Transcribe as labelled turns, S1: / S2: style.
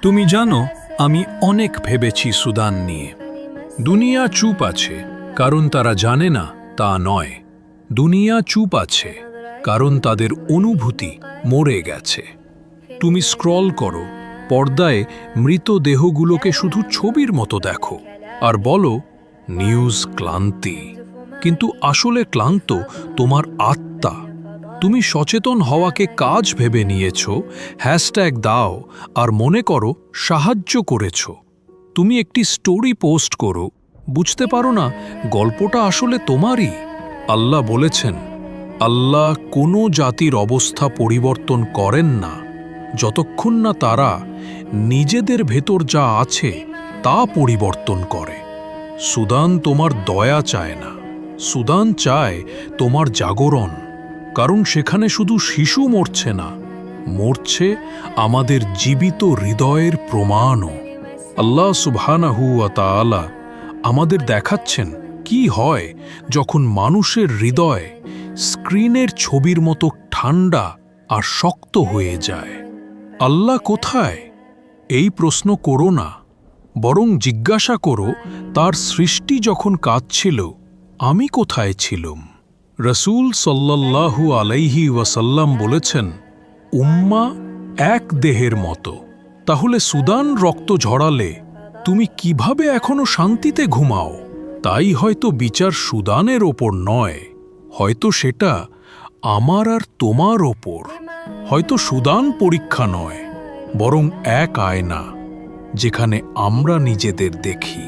S1: তুমি জানো, আমি অনেক ভেবেছি সুদান নিয়ে। দুনিয়া চুপ আছে কারণ তারা জানে না তা নয়। দুনিয়া চুপ আছে কারণ তাদের অনুভূতি মরে গেছে। তুমি স্ক্রল করো, পর্দায় মৃতদেহগুলোকে শুধু ছবির মতো দেখো আর বলো নিউজ ক্লান্তি। কিন্তু আসলে ক্লান্ত তোমার আত্মা। তুমি সচেতন হওয়াকে কাজ ভেবে নিয়েছ, হ্যাশট্যাগ দাও আর মনে করো সাহায্য করেছ। তুমি একটি স্টোরি পোস্ট করো, বুঝতে পারো না গল্পটা আসলে তোমারই। আল্লাহ বলেছেন, আল্লাহ কোনো জাতির অবস্থা পরিবর্তন করেন না যতক্ষণ না তারা নিজেদের ভেতর যা আছে তা পরিবর্তন করে। সুদান তোমার দয়া চায় না, সুদান চায় তোমার জাগরণ। কারণ সেখানে শুধু শিশু মরছে না, মরছে আমাদের জীবিত হৃদয়ের প্রমাণও। আল্লাহ সুবহানাহু ওয়া তাআলা আমাদের দেখাচ্ছেন কি হয় যখন মানুষের হৃদয় স্ক্রিনের ছবির মতো ঠান্ডা আর শক্ত হয়ে যায়। আল্লাহ কোথায়? এই প্রশ্ন করো না, বরং জিজ্ঞাসা করো তার সৃষ্টি যখন কাঁদছিল আমি কোথায় ছিলাম। রসূল সাল্লাল্লাহু আলাইহি ওয়াসাল্লাম বলেছেন, উম্মা এক দেহের মতো। তাহলে সুদান রক্ত ঝরালে তুমি কিভাবে এখনো শান্তিতে ঘুমাও? তাই হয়তো বিচার সুদানের ওপর নয়, হয়তো সেটা আমার আর তোমার ওপর। হয়তো সুদান পরীক্ষা নয়, বরং এক আয়না যেখানে আমরা নিজেদের দেখি।